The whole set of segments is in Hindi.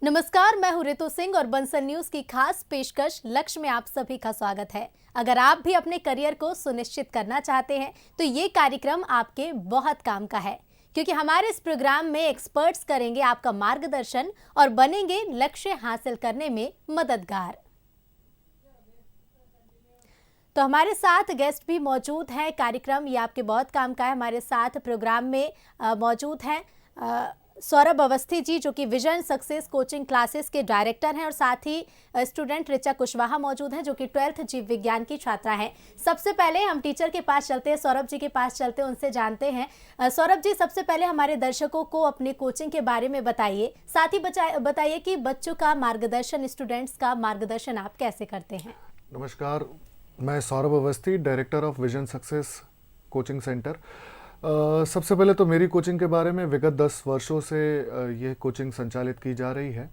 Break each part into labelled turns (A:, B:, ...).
A: नमस्कार, मैं हूं रितु सिंह और बंसल न्यूज की खास पेशकश लक्ष्य में आप सभी का स्वागत है। अगर आप भी अपने करियर को सुनिश्चित करना चाहते हैं तो ये कार्यक्रम आपके बहुत काम का है, क्योंकि हमारे इस प्रोग्राम में एक्सपर्ट्स करेंगे आपका मार्गदर्शन और बनेंगे लक्ष्य हासिल करने में मददगार। तो हमारे साथ गेस्ट भी मौजूद हैं। कार्यक्रम ये आपके बहुत काम का है। हमारे साथ प्रोग्राम में मौजूद हैं सौरभ अवस्थी जी, जो कि विजन सक्सेस कोचिंग क्लासेस के डायरेक्टर हैं, और साथ ही स्टूडेंट ऋचा कुशवाहा मौजूद हैं, जो कि 12th जीव विज्ञान की छात्रा हैं। सबसे पहले हम टीचर के पास चलते हैं, सौरभ जी के पास चलते हैं, उनसे जानते हैं। सौरभ जी, सबसे पहले हमारे दर्शकों को अपने कोचिंग के बारे में बताइए, साथ ही बताइए कि बच्चों का मार्गदर्शन, स्टूडेंट्स का मार्गदर्शन आप कैसे करते हैं।
B: नमस्कार, मैं Saurabh Awasthi, director of vision success coaching centre. सबसे पहले तो मेरी कोचिंग के बारे में, विगत 10 वर्षों से ये कोचिंग संचालित की जा रही है।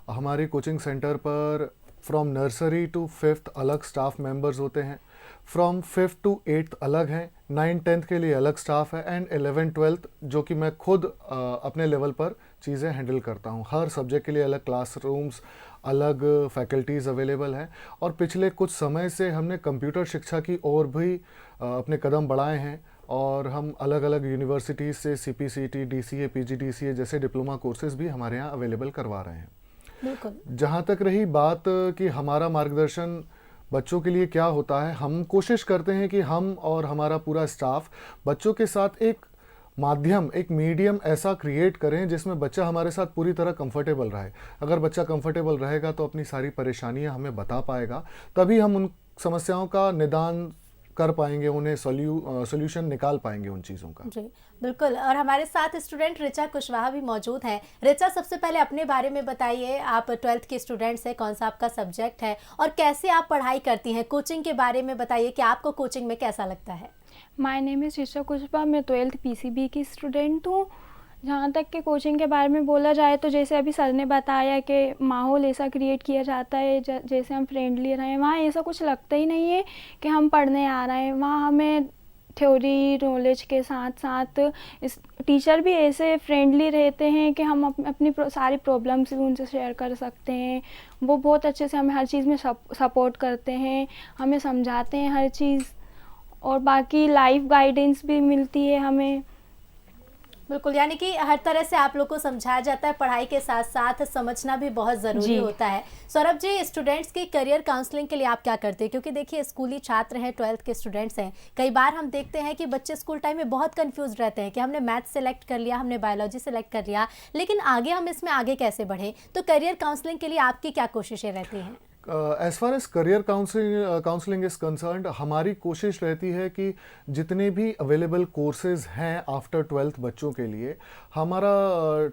B: हमारी कोचिंग सेंटर पर फ्रॉम नर्सरी टू 5th अलग स्टाफ मेंबर्स होते हैं, फ्रॉम 5th टू 8th अलग हैं, 9th 10th के लिए अलग स्टाफ है, एंड 11th 12th जो कि मैं खुद अपने लेवल पर चीज़ें हैंडल करता हूँ। हर सब्जेक्ट के लिए अलग क्लासरूम्स, अलग फैकल्टीज़ अवेलेबल हैं, और पिछले कुछ समय से हमने कंप्यूटर शिक्षा की ओर भी अपने कदम बढ़ाए हैं, और हम अलग अलग यूनिवर्सिटीज़ से CPCT, DCA, PGDCA जैसे डिप्लोमा कोर्सेज भी हमारे यहाँ अवेलेबल करवा रहे हैं।
A: बिल्कुल।
B: जहाँ तक रही बात कि हमारा मार्गदर्शन बच्चों के लिए क्या होता है, हम कोशिश करते हैं कि हम और हमारा पूरा स्टाफ बच्चों के साथ एक माध्यम, एक मीडियम ऐसा क्रिएट करें जिसमें बच्चा हमारे साथ पूरी तरह कंफर्टेबल रहे। अगर बच्चा कंफर्टेबल रहेगा तो अपनी सारी परेशानियां हमें बता पाएगा, तभी हम उन समस्याओं का निदान कर पाएंगे, उन्हें सॉल्यूशन निकाल पाएंगे उन चीज़ों का।
A: जी बिल्कुल। और हमारे साथ स्टूडेंट ऋचा कुशवाहा भी मौजूद हैं। ऋचा, सबसे पहले अपने बारे में बताइए। आप 12th के स्टूडेंट्स हैं, कौन सा आपका सब्जेक्ट है और कैसे आप पढ़ाई करती हैं? कोचिंग के बारे में बताइए कि आपको कोचिंग में कैसा लगता है।
C: My name is Richa Kushwaha, मैं 12th PCB की स्टूडेंट हूँ। जहाँ तक कि कोचिंग के बारे में बोला जाए तो जैसे अभी सर ने बताया कि माहौल ऐसा क्रिएट किया जाता है जैसे हम फ्रेंडली रहें, वहाँ ऐसा कुछ लगता ही नहीं है कि हम पढ़ने आ रहे हैं। वहाँ हमें थ्योरी नॉलेज के साथ साथ इस टीचर भी ऐसे फ्रेंडली रहते हैं कि हम अपनी सारी प्रॉब्लम्स भी उनसे शेयर कर सकते हैं। वो बहुत अच्छे से हमें हर चीज़ में सपोर्ट करते हैं, हमें समझाते हैं हर चीज़, और बाकी लाइफ गाइडेंस भी मिलती है हमें।
A: बिल्कुल, यानी कि हर तरह से आप लोग को समझाया जाता है। पढ़ाई के साथ साथ समझना भी बहुत ज़रूरी होता है। सौरभ जी, स्टूडेंट्स की करियर काउंसलिंग के लिए आप क्या करते हैं? क्योंकि देखिए, स्कूली छात्र हैं, 12th के स्टूडेंट्स हैं। कई बार हम देखते हैं कि बच्चे स्कूल टाइम में बहुत कंफ्यूज रहते हैं कि हमने मैथ सेलेक्ट कर लिया, हमने बायोलॉजी सेलेक्ट कर लिया, लेकिन आगे हम इसमें आगे कैसे बढ़ें? तो करियर काउंसलिंग के लिए आपकी क्या कोशिशें रहती हैं?
B: As far as career counselling is concerned, हमारी कोशिश रहती है कि जितने भी अवेलेबल कोर्सेज हैं आफ्टर 12th बच्चों के लिए, हमारा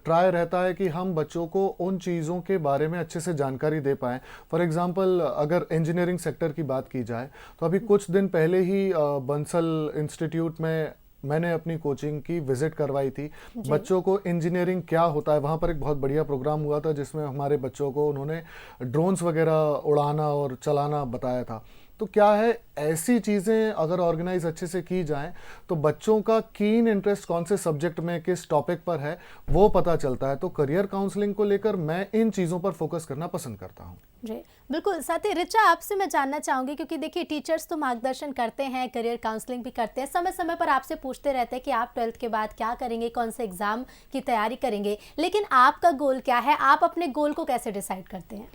B: ट्राई रहता है कि हम बच्चों को उन चीज़ों के बारे में अच्छे से जानकारी दे पाएँ। फॉर एग्जांपल, अगर इंजीनियरिंग सेक्टर की बात की जाए तो अभी कुछ दिन पहले ही बंसल इंस्टीट्यूट में मैंने अपनी कोचिंग की विजिट करवाई थी। बच्चों को इंजीनियरिंग क्या होता है, वहाँ पर एक बहुत बढ़िया प्रोग्राम हुआ था जिसमें हमारे बच्चों को उन्होंने ड्रोन्स वगैरह उड़ाना और चलाना बताया था। तो क्या है, ऐसी चीज़ें अगर ऑर्गेनाइज अच्छे से की जाएं तो बच्चों का कीन इंटरेस्ट कौन से सब्जेक्ट में, किस टॉपिक पर है, वो पता चलता है। तो करियर काउंसलिंग को लेकर मैं इन चीज़ों पर फोकस करना पसंद करता हूँ।
A: जी बिल्कुल। साथ ही ऋचा, आपसे मैं जानना चाहूँगी, क्योंकि देखिए टीचर्स तो मार्गदर्शन करते हैं, करियर काउंसलिंग भी करते हैं, समय समय पर आपसे पूछते रहते हैं कि आप 12th के बाद क्या करेंगे, कौन से एग्ज़ाम की तैयारी करेंगे, लेकिन आपका गोल क्या है? आप अपने गोल को कैसे डिसाइड करते हैं?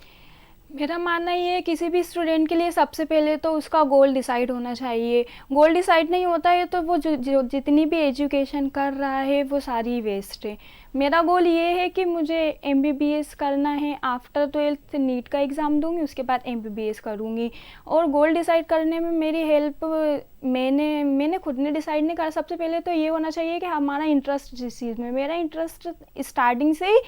C: मेरा मानना ये है, किसी भी स्टूडेंट के लिए सबसे पहले तो उसका गोल डिसाइड होना चाहिए। गोल डिसाइड नहीं होता है तो वो जो जितनी भी एजुकेशन कर रहा है वो सारी वेस्ट है। मेरा गोल ये है कि मुझे MBBS करना है। आफ्टर 12th नीट का एग्ज़ाम दूंगी, उसके बाद MBBS करूँगी। और गोल डिसाइड करने में मेरी हेल्प मैंने खुद ने डिसाइड नहीं करा। सबसे पहले तो ये होना चाहिए कि हमारा इंटरेस्ट जिस चीज़ में, मेरा इंटरेस्ट स्टार्टिंग से ही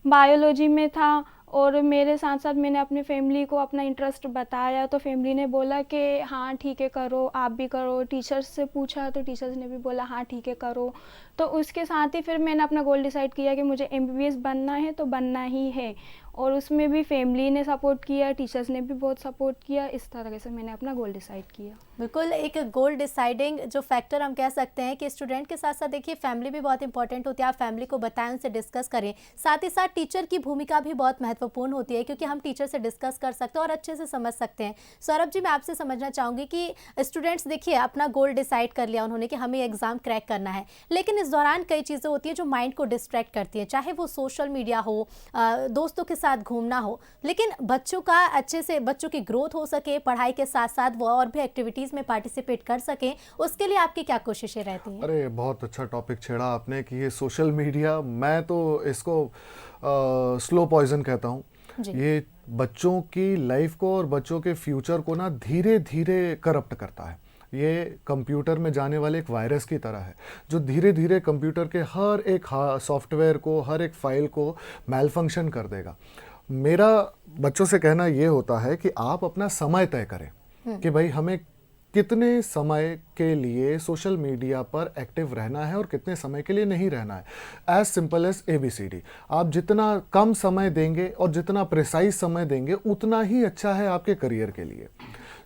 C: बायोलॉजी में था, और मेरे साथ साथ मैंने अपने फैमिली को अपना इंटरेस्ट बताया तो फैमिली ने बोला कि हाँ ठीक है करो, आप भी करो। टीचर्स से पूछा तो टीचर्स ने भी बोला हाँ ठीक है करो। तो उसके साथ ही फिर मैंने अपना गोल डिसाइड किया कि मुझे MBBS बनना है तो बनना ही है। और उसमें भी फैमिली ने सपोर्ट किया, टीचर्स ने भी बहुत सपोर्ट किया। इस तरह से मैंने अपना गोल डिसाइड किया।
A: बिल्कुल, एक गोल डिसाइडिंग जो फैक्टर हम कह सकते हैं कि स्टूडेंट के साथ साथ देखिए फैमिली भी बहुत इंपॉर्टेंट होती है। आप फैमिली को बताएं, उनसे डिस्कस करें, साथ ही साथ टीचर की भूमिका भी बहुत महत्वपूर्ण महत्वपूर्ण होती है, क्योंकि हम टीचर से डिस्कस कर सकते हैं और अच्छे से समझ सकते हैं। सौरभ जी, मैं आपसे समझना चाहूँगी कि स्टूडेंट्स देखिए अपना गोल डिसाइड कर लिया उन्होंने कि हमें एग्ज़ाम क्रैक करना है, लेकिन इस दौरान कई चीज़ें होती हैं जो माइंड को डिस्ट्रैक्ट करती हैं, चाहे वो सोशल मीडिया हो, दोस्तों के साथ घूमना हो। लेकिन बच्चों का अच्छे से बच्चों की ग्रोथ हो सके, पढ़ाई के साथ साथ वो और भी एक्टिविटीज़ में पार्टिसिपेट कर सकें, उसके लिए आपकी क्या कोशिशें रहती हैं?
B: अरे बहुत अच्छा टॉपिक छेड़ा आपने कि ये सोशल मीडिया, मैं तो इसको स्लो पॉइजन कहता हूँ।
A: जी।
B: ये बच्चों की लाइफ को और बच्चों के फ्यूचर को ना धीरे धीरे करप्ट करता है। ये कंप्यूटर में जाने वाले एक वायरस की तरह है जो धीरे धीरे कंप्यूटर के हर एक सॉफ्टवेयर को, हर एक फाइल को मैल फंक्शन कर देगा। मेरा बच्चों से कहना ये होता है कि आप अपना समय तय करें कि भाई हमें कितने समय के लिए सोशल मीडिया पर एक्टिव रहना है और कितने समय के लिए नहीं रहना है। As simple as ABCD। आप जितना कम समय देंगे और जितना प्रिसाइज समय देंगे उतना ही अच्छा है आपके करियर के लिए।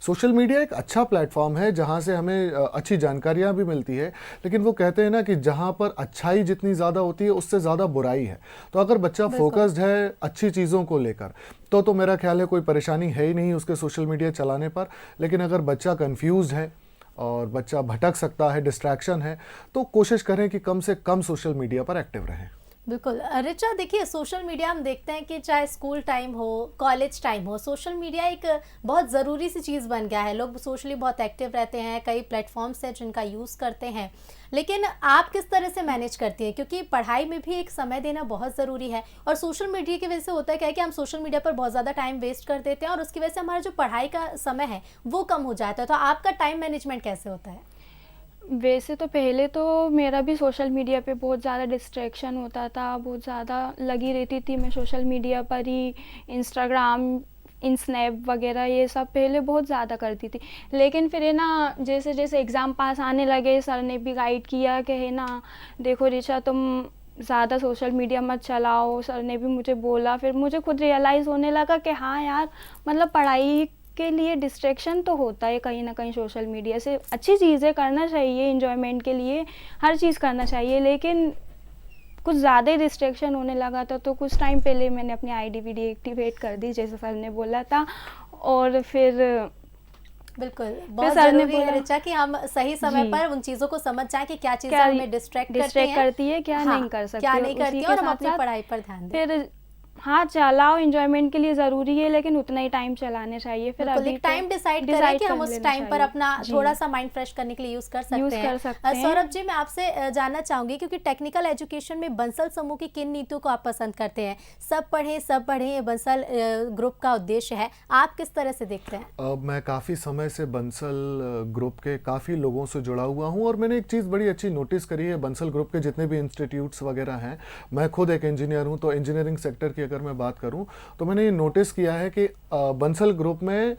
B: सोशल मीडिया एक अच्छा प्लेटफॉर्म है जहाँ से हमें अच्छी जानकारियाँ भी मिलती है, लेकिन वो कहते हैं ना कि जहाँ पर अच्छाई जितनी ज़्यादा होती है उससे ज़्यादा बुराई है। तो अगर बच्चा फोकस्ड है अच्छी चीज़ों को लेकर तो मेरा ख्याल है कोई परेशानी है ही नहीं उसके सोशल मीडिया चलाने पर। लेकिन अगर बच्चा कंफ्यूज है और बच्चा भटक सकता है, डिस्ट्रैक्शन है, तो कोशिश करें कि कम से कम सोशल मीडिया पर एक्टिव रहें।
A: बिल्कुल। ऋचा, देखिए सोशल मीडिया हम देखते हैं कि चाहे स्कूल टाइम हो, कॉलेज टाइम हो, सोशल मीडिया एक बहुत ज़रूरी सी चीज़ बन गया है। लोग सोशली बहुत एक्टिव रहते हैं, कई प्लेटफॉर्म्स हैं जिनका यूज़ करते हैं। लेकिन आप किस तरह से मैनेज करती हैं, क्योंकि पढ़ाई में भी एक समय देना बहुत ज़रूरी है और सोशल मीडिया की वजह से होता है क्या है कि हम सोशल मीडिया पर बहुत ज़्यादा टाइम वेस्ट कर देते हैं और उसकी वजह से हमारा जो पढ़ाई का समय है वो कम हो जाता है। तो आपका टाइम मैनेजमेंट कैसे होता है?
C: वैसे तो पहले तो मेरा भी सोशल मीडिया पे बहुत ज़्यादा डिस्ट्रैक्शन होता था, बहुत ज़्यादा लगी रहती थी मैं सोशल मीडिया पर ही, इंस्टाग्राम, इन स्नैप वगैरह ये सब पहले बहुत ज़्यादा करती थी। लेकिन फिर है ना, जैसे जैसे एग्ज़ाम पास आने लगे, सर ने भी गाइड किया कि है ना देखो ऋचा तुम ज़्यादा सोशल मीडिया मत चलाओ, सर ने भी मुझे बोला। फिर मुझे खुद रियलाइज़ होने लगा कि हाँ यार, मतलब पढ़ाई के लिए डिस्ट्रैक्शन तो होता है कहीं ना कहीं सोशल मीडिया से। अच्छी चीज़ें करना चाहिए, एंजॉयमेंट के लिए हर चीज़ करना चाहिए, लेकिन कुछ ज़्यादा ही डिस्ट्रैक्शन होने लगा था। तो कुछ टाइम पहले मैंने अपनी ID डीएक्टिवेट कर दी जैसे सर ने बोला था। और फिर
A: बिल्कुल बहुत ज़रूरी है ऋचा कि हम सही समय पर उन चीज़ों को समझ जाएं कि क्या चीज़ें हमें डिस्ट्रैक्ट
C: करती है, क्या नहीं कर सकती,
A: क्या नहीं करती है, और हम अपनी पढ़ाई पर ध्यान दें।
C: फिर हाँ चलाओ, एंजॉयमेंट के लिए ज़रूरी है, लेकिन उतना ही टाइम चलाने चाहिए। फिर अभी
A: टाइम डिसाइड करें कि हम उस टाइम पर अपना थोड़ा सा माइंड फ्रेश करने के लिए यूज़ कर सकते हैं। सौरभ जी, मैं आपसे जानना चाहूँगी, क्योंकि टेक्निकल एजुकेशन में बंसल समूह की किन नीतियों को आप पसंद करते हैं? सब पढ़ें ये बंसल ग्रुप का उद्देश्य है, आप किस तरह से देखते हैं?
B: मैं काफ़ी समय से बंसल ग्रुप के काफ़ी लोगों से जुड़ा हुआ हूँ और मैंने एक चीज़ बड़ी अच्छी नोटिस करी है। बंसल ग्रुप के जितने भी इंस्टीट्यूट्स वगैरह हैं, मैं खुद एक इंजीनियर हूँ, तो इंजीनियरिंग सेक्टर की अगर मैं बात करूं तो मैंने ये नोटिस किया है कि बंसल ग्रुप में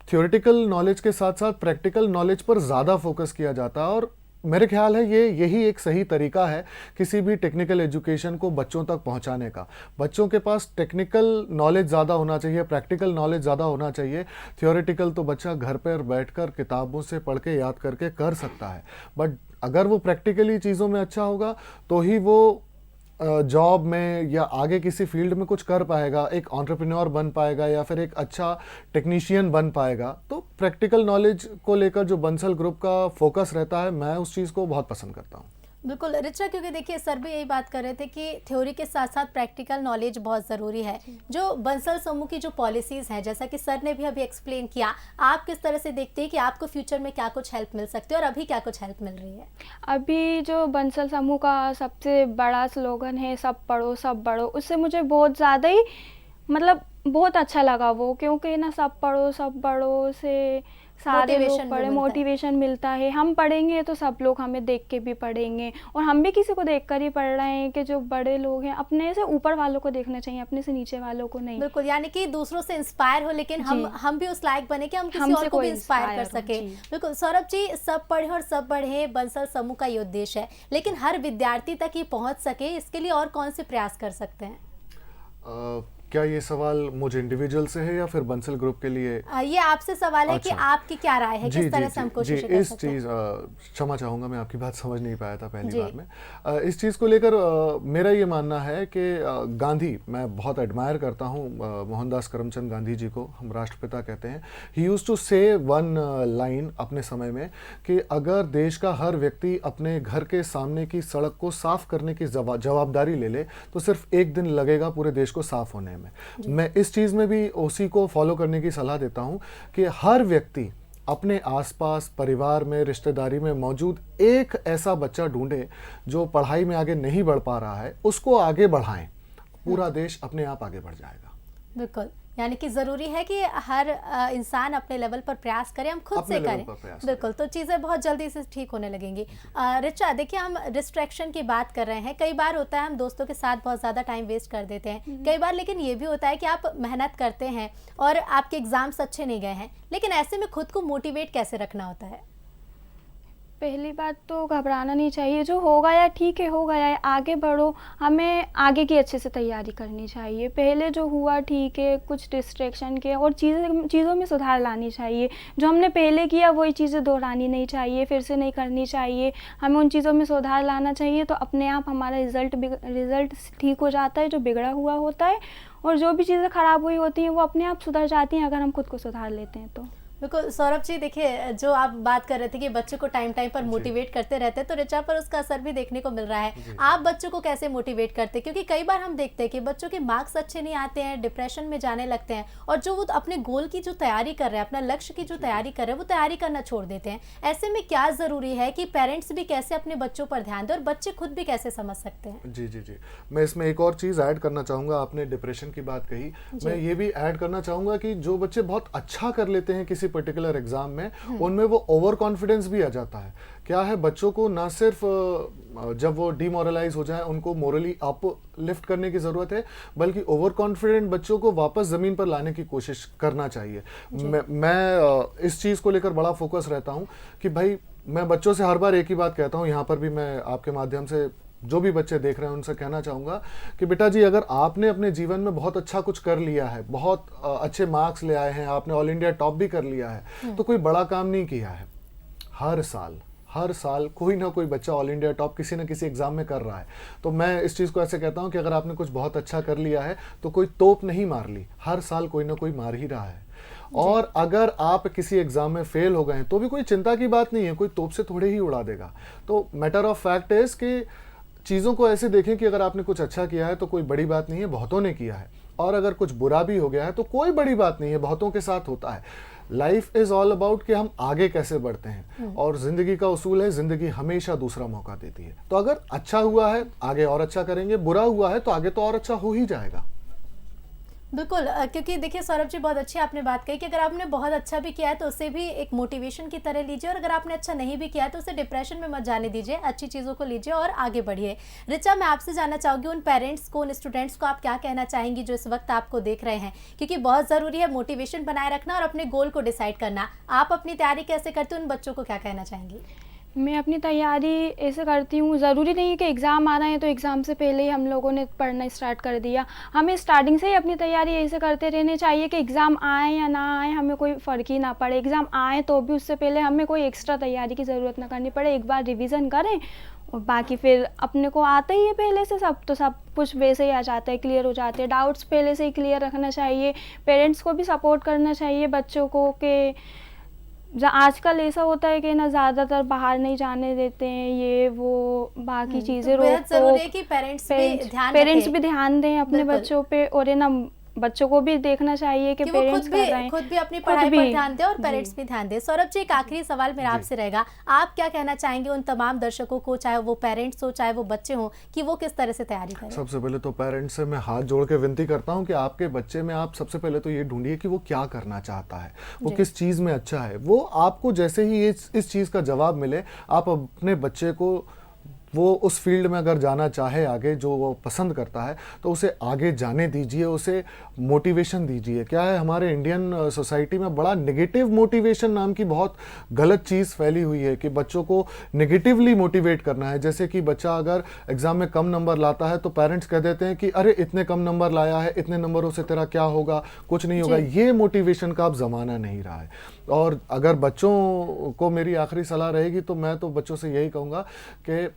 B: थ्योरेटिकल नॉलेज के साथ साथ प्रैक्टिकल नॉलेज पर ज़्यादा फोकस किया जाता है। और मेरे ख्याल है यही एक सही तरीका है किसी भी टेक्निकल एजुकेशन को बच्चों तक पहुंचाने का। बच्चों के पास टेक्निकल नॉलेज ज़्यादा होना चाहिए, प्रैक्टिकल नॉलेज ज़्यादा होना चाहिए। थ्योरेटिकल तो बच्चा घर पर बैठकर किताबों से पढ़ के याद करके कर सकता है, बट अगर वो प्रैक्टिकली चीज़ों में अच्छा होगा तो ही वो जॉब में या आगे किसी फील्ड में कुछ कर पाएगा, एक एंटरप्रेन्योर बन पाएगा या फिर एक अच्छा टेक्नीशियन बन पाएगा। तो प्रैक्टिकल नॉलेज को लेकर जो बंसल ग्रुप का फोकस रहता है, मैं उस चीज़ को बहुत पसंद करता हूँ।
A: बिल्कुल ऋचा, क्योंकि देखिए सर भी यही बात कर रहे थे कि थ्योरी के साथ साथ प्रैक्टिकल नॉलेज बहुत ज़रूरी है। जो बंसल समूह की जो पॉलिसीज़ हैं, जैसा कि सर ने भी अभी एक्सप्लेन किया, आप किस तरह से देखते हैं कि आपको फ्यूचर में क्या कुछ हेल्प मिल सकती है और अभी क्या कुछ हेल्प मिल रही है?
C: अभी जो बंसल समूह का सबसे बड़ा स्लोगन है, सब पढ़ो सब बढ़ो, उससे मुझे बहुत ज़्यादा ही मतलब बहुत अच्छा लगा वो, क्योंकि ना सब पढ़ो सब बढ़ो से सारे लोग पढ़े, मोटिवेशन मिलता है। हम पढ़ेंगे तो सब लोग हमें देख के भी पढ़ेंगे, और हम भी किसी को देखकर ही पढ़ रहे हैं कि जो बड़े लोग हैं अपने से ऊपर वालों को देखना चाहिए, अपने से नीचे वालों को नहीं।
A: बिल्कुल, यानी कि दूसरों से इंस्पायर हो, लेकिन हम भी उस लायक बने कि हम किसी और को भी इंस्पायर कर सके। बिल्कुल सौरभ जी, सब पढ़े और सब बढ़े बंसल समूह का ये उद्देश्य है, लेकिन हर विद्यार्थी तक ही पहुँच सके, इसके लिए और कौन से प्रयास कर सकते हैं?
B: क्या ये सवाल मुझे इंडिविजुअल से है या फिर बंसल ग्रुप के लिए?
A: ये आपसे सवाल है कि
B: अच्छा।
A: आपकी क्या राय है,
B: जी
A: किस तरह
B: जी
A: से हम
B: जी
A: कोशिश
B: जी
A: कर
B: इस
A: सकते हैं?
B: चीज़ क्षमा चाहूँगा, मैं आपकी बात समझ नहीं पाया था पहली
A: जी।
B: बार में। इस चीज़ को लेकर मेरा ये मानना है कि गांधी, मैं बहुत एडमायर करता हूँ मोहनदास करमचंद गांधी जी को, हम राष्ट्रपिता कहते हैं। ही यूज टू से वन लाइन अपने समय में कि अगर देश का हर व्यक्ति अपने घर के सामने की सड़क को साफ करने की जवाबदारी ले ले तो सिर्फ एक दिन लगेगा पूरे देश को साफ होने में। मैं इस चीज़ में भी उसी को फॉलो करने की सलाह देता हूँ कि हर व्यक्ति अपने आसपास, परिवार में, रिश्तेदारी में मौजूद एक ऐसा बच्चा ढूंढे जो पढ़ाई में आगे नहीं बढ़ पा रहा है, उसको आगे बढ़ाएं। पूरा देश अपने आप आगे बढ़ जाएगा।
A: बिल्कुल, यानी कि ज़रूरी है कि हर इंसान अपने लेवल पर प्रयास करे, हम खुद
B: अपने
A: से
B: लेवल
A: करें।
B: पर प्रयास
A: बिल्कुल, तो चीज़ें बहुत जल्दी से ठीक होने लगेंगी। रिचा, देखिए हम डिस्ट्रैक्शन की बात कर रहे हैं। कई बार होता है हम दोस्तों के साथ बहुत ज़्यादा टाइम वेस्ट कर देते हैं। कई बार लेकिन ये भी होता है कि आप मेहनत करते हैं और आपके एग्ज़ाम्स अच्छे नहीं गए हैं, लेकिन ऐसे में खुद को मोटिवेट कैसे रखना होता है?
C: पहली बात तो घबराना नहीं चाहिए, जो हो गया ठीक है, हो गया है, आगे बढ़ो। हमें आगे की अच्छे से तैयारी करनी चाहिए। पहले जो हुआ ठीक है, कुछ डिस्ट्रैक्शन के और चीज़ों में सुधार लानी चाहिए। जो हमने पहले किया वही चीज़ें दोहरानी नहीं चाहिए, फिर से नहीं करनी चाहिए। हमें उन चीज़ों में सुधार लाना चाहिए, तो अपने आप हमारा रिज़ल्ट ठीक हो जाता है जो बिगड़ा हुआ होता है, और जो भी चीज़ें ख़राब हुई होती हैं वो अपने आप सुधर जाती हैं अगर हम खुद को सुधार लेते हैं तो।
A: बिल्कुल सौरभ जी, देखिए जो आप बात कर रहे थे कि बच्चों को टाइम टाइम पर मोटिवेट करते रहते हैं, तो रिचा पर उसका असर भी देखने को मिल रहा है। आप बच्चों को कैसे मोटिवेट करते हैं? क्योंकि कई बार हम देखते हैं कि बच्चों के मार्क्स अच्छे नहीं आते हैं, डिप्रेशन में जाने लगते हैं, और जो वो अपने गोल की जो तैयारी कर रहे हैं, अपना लक्ष्य की जो तैयारी कर रहे हैं, वो तैयारी करना छोड़ देते हैं। ऐसे में क्या ज़रूरी है कि पेरेंट्स भी कैसे अपने बच्चों पर ध्यान दें और बच्चे खुद भी कैसे समझ सकते हैं?
B: जी जी जी मैं इसमें एक और चीज़ ऐड करना चाहूँगा। आपने डिप्रेशन की बात कही, मैं ये भी ऐड करना चाहूँगा कि जो बच्चे बहुत अच्छा कर लेते हैं किसी पर्टिकुलर एग्जाम में, उनमें वो ओवर कॉन्फिडेंस भी आ जाता है। क्या है, बच्चों को ना सिर्फ जब वो डिमोरलाइज हो जाए उनको मोरली अप लिफ्ट करने की ज़रूरत है, बल्कि ओवर कॉन्फिडेंट बच्चों को वापस ज़मीन पर लाने की कोशिश करना चाहिए। मैं इस चीज़ को लेकर बड़ा फोकस रहता हूँ कि भाई, मैं बच्चों से हर बार एक ही बात कहता हूँ, यहाँ पर भी मैं आपके माध्यम से जो भी बच्चे देख रहे हैं उनसे कहना चाहूँगा कि बेटा जी, अगर आपने अपने जीवन में बहुत अच्छा कुछ कर लिया है, बहुत अच्छे मार्क्स ले आए हैं, आपने ऑल इंडिया टॉप भी कर लिया है, तो कोई बड़ा काम नहीं किया है। हर साल कोई ना कोई बच्चा ऑल इंडिया टॉप किसी न किसी एग्जाम में कर रहा है। तो मैं इस चीज़ को ऐसे कहता हूँ कि अगर आपने कुछ बहुत अच्छा कर लिया है तो कोई तोप नहीं मार ली, हर साल कोई ना कोई मार ही रहा है। और अगर आप किसी एग्जाम में फेल हो गए हैं तो भी कोई चिंता की बात नहीं है, कोई तोप से थोड़े ही उड़ा देगा। तो मैटर ऑफ फैक्ट इज कि चीज़ों को ऐसे देखें कि अगर आपने कुछ अच्छा किया है तो कोई बड़ी बात नहीं है, बहुतों ने किया है, और अगर कुछ बुरा भी हो गया है तो कोई बड़ी बात नहीं है, बहुतों के साथ होता है। लाइफ इज ऑल अबाउट कि हम आगे कैसे बढ़ते हैं, और जिंदगी का उसूल है, जिंदगी हमेशा दूसरा मौका देती है। तो अगर अच्छा हुआ है आगे और अच्छा करेंगे, बुरा हुआ है तो आगे तो और अच्छा हो ही जाएगा।
A: बिल्कुल, क्योंकि देखिए सौरभ जी, बहुत अच्छी आपने बात कही कि अगर आपने बहुत अच्छा भी किया है तो उसे भी एक मोटिवेशन की तरह लीजिए, और अगर आपने अच्छा नहीं भी किया है तो उसे डिप्रेशन में मत जाने दीजिए, अच्छी चीज़ों को लीजिए और आगे बढ़िए। रिचा, मैं आपसे जानना चाहूँगी, उन पेरेंट्स को, उन स्टूडेंट्स को आप क्या कहना चाहेंगी जो इस वक्त आपको देख रहे हैं? क्योंकि बहुत ज़रूरी है मोटिवेशन बनाए रखना और अपने गोल को डिसाइड करना। आप अपनी तैयारी कैसे करते हो, उन बच्चों को क्या कहना चाहेंगी?
C: मैं अपनी तैयारी ऐसे करती हूँ, ज़रूरी नहीं है कि एग्ज़ाम आ रहे हैं तो एग्ज़ाम से पहले ही हम लोगों ने पढ़ना स्टार्ट कर दिया। हमें स्टार्टिंग से ही अपनी तैयारी ऐसे करते रहने चाहिए कि एग्ज़ाम आए या ना आए हमें कोई फ़र्क ही ना पड़े। एग्ज़ाम आए तो भी उससे पहले हमें कोई एक्स्ट्रा तैयारी की ज़रूरत ना करनी पड़े, एक बार रिवीजन करें और बाकी फिर अपने को आता ही है पहले से सब, तो सब कुछ वैसे ही आ जाता है, क्लियर हो जाते हैं। डाउट्स पहले से ही क्लियर रखना चाहिए। पेरेंट्स को भी सपोर्ट करना चाहिए बच्चों को कि आजकल ऐसा होता है कि ना ज़्यादातर बाहर नहीं जाने देते हैं, ये वो बाकी चीज़ें
A: तो बेहद ज़रूरी है
C: रोको।
A: कि पेरेंट्स भी
C: ध्यान दें अपने बच्चों पे, और है ना बच्चों को भी देखना चाहिए कि पेरेंट्स कर रहे हैं,
A: खुद भी अपनी पढ़ाई पर ध्यान दें और पेरेंट्स भी ध्यान दें। सौरभ जी, एक आखिरी सवाल मेरा आपसे रहेगा, आप क्या कहना चाहेंगे उन तमाम दर्शकों को, चाहे वो पेरेंट्स हो चाहे वो बच्चे हों, कि वो किस तरह से तैयारी करें? सबसे
B: पहले तो पेरेंट्स से मैं हाथ जोड़ के विनती करता हूँ कि आपके बच्चे में आप सबसे पहले तो ये ढूंढिए कि वो क्या करना चाहता है, वो किस चीज़ में अच्छा है। वो आपको जैसे ही इस चीज़ का जवाब मिले, आप अपने बच्चे को वो उस फील्ड में अगर जाना चाहे आगे, जो वो पसंद करता है, तो उसे आगे जाने दीजिए, उसे मोटिवेशन दीजिए। क्या है, हमारे इंडियन सोसाइटी में बड़ा नेगेटिव मोटिवेशन नाम की बहुत गलत चीज़ फैली हुई है कि बच्चों को नेगेटिवली मोटिवेट करना है। जैसे कि बच्चा अगर एग्ज़ाम में कम नंबर लाता है तो पेरेंट्स कह देते हैं कि अरे इतने कम नंबर लाया है, इतने नंबरों से तेरा क्या होगा, कुछ नहीं होगा। ये मोटिवेशन का अब ज़माना नहीं रहा है। और अगर बच्चों को मेरी आखिरी सलाह रहेगी तो मैं तो बच्चों से यही कहूँगा कि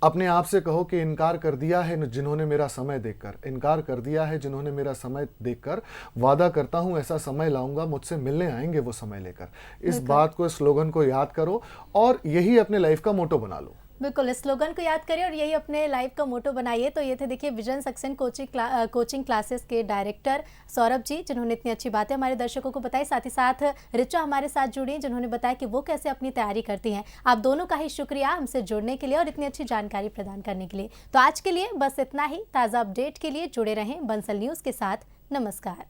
B: अपने आप से कहो कि इनकार कर दिया है जिन्होंने मेरा समय देखकर, इनकार कर दिया है जिन्होंने मेरा समय देखकर, वादा करता हूं ऐसा समय लाऊंगा, मुझसे मिलने आएंगे वो समय लेकर। इस बात को, इस स्लोगन को याद करो और यही अपने लाइफ का मोटो बना लो।
A: बिल्कुल, इस स्लोगन को याद करिए और यही अपने लाइफ का मोटो बनाइए। तो ये थे देखिए विजन सक्सेस कोचिंग क्लासेस के डायरेक्टर सौरभ जी, जिन्होंने इतनी अच्छी बातें हमारे दर्शकों को बताई। साथ ही साथ ऋचा हमारे साथ जुड़ी, जिन्होंने बताया कि वो कैसे अपनी तैयारी करती हैं। आप दोनों का ही शुक्रिया हमसे जुड़ने के लिए और इतनी अच्छी जानकारी प्रदान करने के लिए। तो आज के लिए बस इतना ही। ताज़ा अपडेट के लिए जुड़े रहें बंसल न्यूज़ के साथ। नमस्कार।